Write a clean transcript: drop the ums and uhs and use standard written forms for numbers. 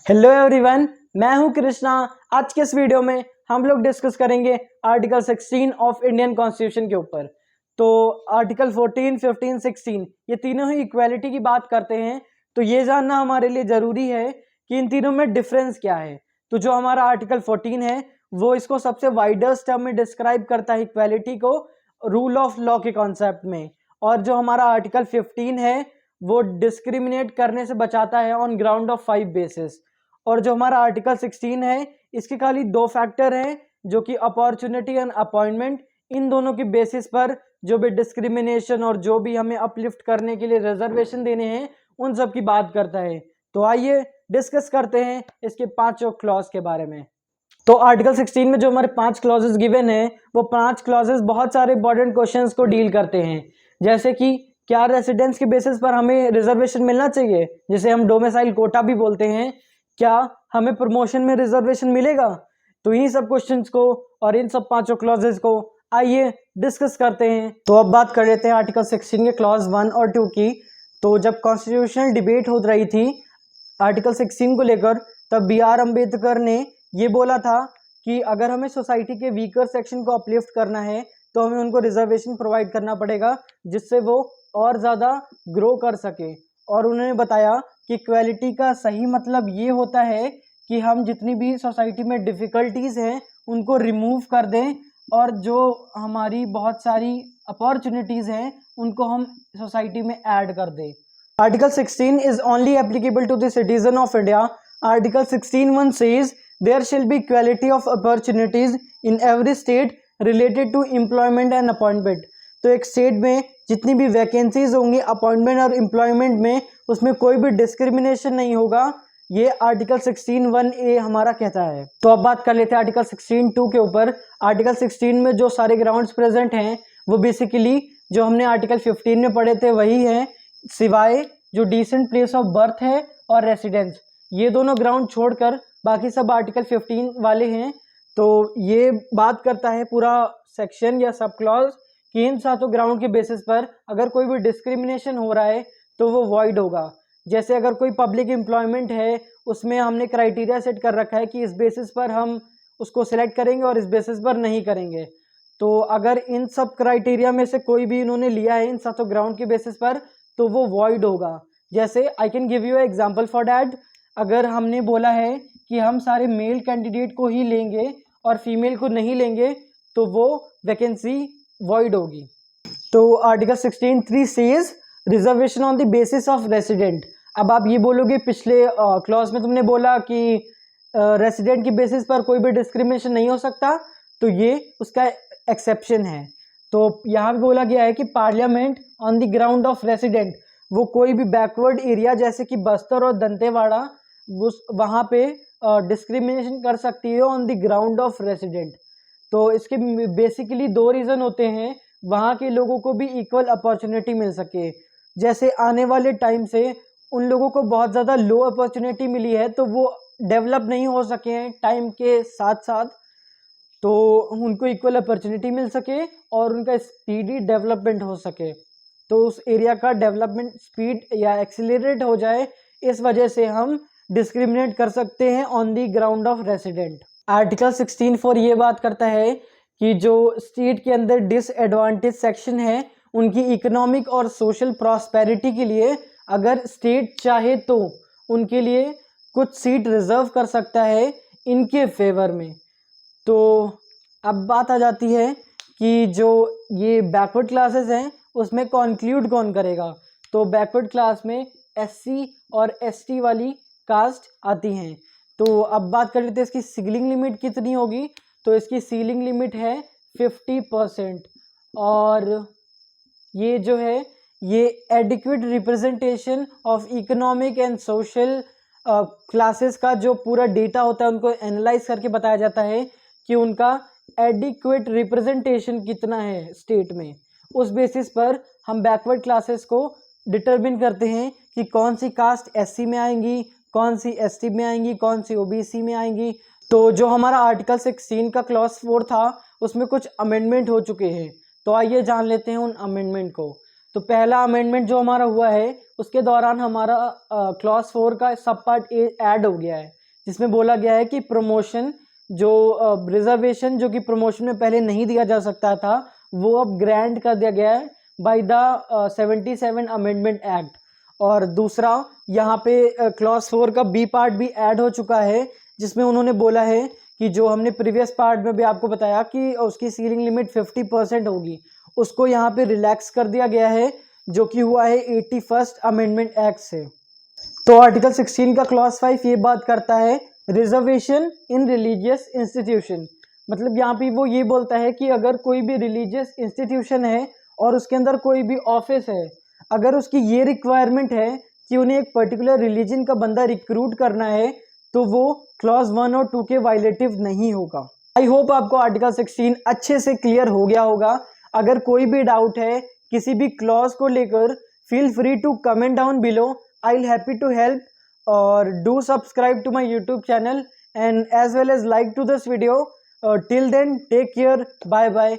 Hello everyone, मैं हूं कृष्णा। आज के इस वीडियो में हम लोग डिस्कस करेंगे आर्टिकल 16 ऑफ इंडियन कॉन्स्टिट्यूशन के ऊपर। तो आर्टिकल 14, 15, 16 ये तीनों ही इक्वालिटी की बात करते हैं। तो ये जानना हमारे लिए ज़रूरी है कि इन तीनों में डिफरेंस क्या है। तो जो हमारा आर्टिकल 14 है वो इसको सबसे वाइडेस्ट टर्म में डिस्क्राइब करता है इक्वालिटी को रूल ऑफ लॉ के कॉन्सेप्ट में। और जो हमारा आर्टिकल 15 है वो डिस्क्रिमिनेट करने से बचाता है ऑन ग्राउंड ऑफ 5 बेसिस। और जो हमारा आर्टिकल 16 है इसके खाली दो फैक्टर हैं जो कि अपॉर्चुनिटी एंड अपॉइंटमेंट। इन दोनों की बेसिस पर जो भी डिस्क्रिमिनेशन और जो भी हमें अपलिफ्ट करने के लिए रिजर्वेशन देने हैं उन सब की बात करता है। तो आइए डिस्कस करते हैं इसके पांचों क्लॉज के बारे में। तो आर्टिकल 16 में जो हमारे 5 क्लॉजेस गिवन है वो 5 क्लॉजेस बहुत सारे इंपॉर्टेंट क्वेश्चंस को डील करते हैं। जैसे कि क्या रेसिडेंस के बेसिस पर हमें रिजर्वेशन मिलना चाहिए, जिसे हम डोमिसाइल कोटा भी बोलते हैं। क्या हमें प्रमोशन में रिजर्वेशन मिलेगा। तो इन सब क्वेश्चंस को और इन सब पांचों क्लॉजेस को आइए डिस्कस करते हैं। तो अब बात कर लेते हैं आर्टिकल 16 के क्लॉज 1 और 2 की। तो जब कॉन्स्टिट्यूशनल डिबेट हो रही थी आर्टिकल 16 को लेकर, तब B.R. अम्बेडकर ने ये बोला था कि अगर हमें सोसाइटी के वीकर सेक्शन को अपलिफ्ट करना है तो हमें उनको रिजर्वेशन प्रोवाइड करना पड़ेगा जिससे वो और ज़्यादा ग्रो कर सके। और उन्होंने बताया कि इक्वालिटी का सही मतलब ये होता है कि हम जितनी भी सोसाइटी में डिफ़िकल्टीज़ हैं उनको रिमूव कर दें और जो हमारी बहुत सारी अपॉर्चुनिटीज़ हैं उनको हम सोसाइटी में ऐड कर दें। Article 16 is only applicable to the citizen of India. Article 16(1) says there shall be equality of opportunities in every state related to employment and appointment. तो एक स्टेट में जितनी भी वैकेंसीज होंगी अपॉइंटमेंट और एम्प्लॉयमेंट में, उसमें कोई भी डिस्क्रिमिनेशन नहीं होगा। ये आर्टिकल 16(1)(a) हमारा कहता है। तो अब बात कर लेते हैं आर्टिकल 16(2) के ऊपर। आर्टिकल 16 में जो सारे ग्राउंड्स प्रेजेंट हैं वो बेसिकली जो हमने आर्टिकल 15 में पढ़े थे वही हैं, सिवाय जो डिसेंट प्लेस ऑफ बर्थ है और रेसिडेंस, ये दोनों ग्राउंड छोड़कर बाकी सब आर्टिकल 15 वाले हैं। तो ये बात करता है पूरा सेक्शन या सब क्लॉज कि इन सातों ग्राउंड के बेसिस पर अगर कोई भी डिस्क्रिमिनेशन हो रहा है तो वो वॉइड होगा। जैसे अगर कोई पब्लिक एम्प्लॉयमेंट है उसमें हमने क्राइटेरिया सेट कर रखा है कि इस बेसिस पर हम उसको सिलेक्ट करेंगे और इस बेसिस पर नहीं करेंगे। तो अगर इन सब क्राइटेरिया में से कोई भी इन्होंने लिया है इन सातों ग्राउंड के बेसिस पर तो वो वॉइड होगा। जैसे I can give you example for that. अगर हमने बोला है कि हम सारे मेल कैंडिडेट को ही लेंगे और फीमेल को नहीं लेंगे तो वो वैकेंसी वॉइड होगी। तो article 16(3) says reservation on the basis of resident. अब आप ये बोलोगे पिछले क्लॉज में तुमने बोला कि रेसिडेंट की बेसिस पर कोई भी डिस्क्रिमिनेशन नहीं हो सकता, तो ये उसका एक्सेप्शन है। तो यहाँ भी बोला गया है कि parliament on the ground of resident, वो कोई भी बैकवर्ड एरिया जैसे कि बस्तर और दंतेवाड़ा वहाँ पे डिस्क्रिमिनेशन कर सकती है on the ground of resident. तो इसके बेसिकली दो रीज़न होते हैं, वहाँ के लोगों को भी इक्वल अपॉर्चुनिटी मिल सके। जैसे आने वाले टाइम से उन लोगों को बहुत ज़्यादा लो अपॉर्चुनिटी मिली है तो वो डेवलप नहीं हो सके हैं टाइम के साथ साथ, तो उनको इक्वल अपॉर्चुनिटी मिल सके और उनका स्पीडी डेवलपमेंट हो सके, तो उस एरिया का डेवलपमेंट स्पीड या एक्सीलरेट हो जाए। इस वजह से हम डिस्क्रिमिनेट कर सकते हैं on the ground of resident. Article 16(4) ये बात करता है कि जो स्टेट के अंदर डिसएडवांटेज सेक्शन है उनकी इकोनॉमिक और सोशल प्रॉस्पेरिटी के लिए अगर स्टेट चाहे तो उनके लिए कुछ सीट रिजर्व कर सकता है इनके फेवर में। तो अब बात आ जाती है कि जो ये बैकवर्ड क्लासेस हैं उसमें कॉन्क्लूड कौन करेगा। तो बैकवर्ड क्लास में SC और ST वाली कास्ट आती हैं। तो अब बात कर लेते हैं इसकी सीलिंग लिमिट कितनी होगी। तो इसकी सीलिंग लिमिट है 50%। और ये जो है ये adequate representation of economic and social classes का जो पूरा डेटा होता है उनको एनालाइज करके बताया जाता है कि उनका एडिक्वेट रिप्रेजेंटेशन कितना है स्टेट में। उस बेसिस पर हम बैकवर्ड क्लासेस को डिटरमिन करते हैं कि कौन सी कास्ट SC में आएंगी, कौन सी ST में आएंगी, कौन सी OBC में आएंगी। तो जो हमारा आर्टिकल 16 का क्लॉज 4 था उसमें कुछ अमेंडमेंट हो चुके हैं। तो आइए जान लेते हैं उन अमेंडमेंट को। तो पहला अमेंडमेंट जो हमारा हुआ है उसके दौरान हमारा क्लॉज 4 का सब पार्ट A ऐड हो गया है। जिसमें बोला गया है कि प्रमोशन जो रिजर्वेशन जो कि प्रमोशन में पहले नहीं दिया जा सकता था, वो अब ग्रांट कर दिया गया है बाय द 77 अमेंडमेंट एक्ट। और दूसरा यहाँ पे क्लॉज 4 का बी पार्ट भी ऐड हो चुका है, जिसमें उन्होंने बोला है कि जो हमने प्रीवियस पार्ट में भी आपको बताया कि उसकी सीलिंग लिमिट 50% होगी, उसको यहाँ पे रिलैक्स कर दिया गया है, जो कि हुआ है 81st अमेंडमेंट एक्ट से। तो आर्टिकल 16 का क्लॉज 5 ये बात करता है रिजर्वेशन इन रिलीजियस इंस्टीट्यूशन। मतलब यहाँ पे वो ये बोलता है कि अगर कोई भी रिलीजियस इंस्टीट्यूशन है और उसके अंदर कोई भी ऑफिस है, अगर उसकी ये रिक्वायरमेंट है कि उन्हें एक पर्टिकुलर रिलीजन का बंदा रिक्रूट करना है, तो वो क्लॉज 1 और 2 के वायलेटिव नहीं होगा। आई होप आपको आर्टिकल 16 अच्छे से क्लियर हो गया होगा। अगर कोई भी डाउट है किसी भी क्लॉज को लेकर, feel free to comment down below, I will happy to help. और do subscribe to my YouTube channel and as well as like to this video. Till then, take care, bye bye.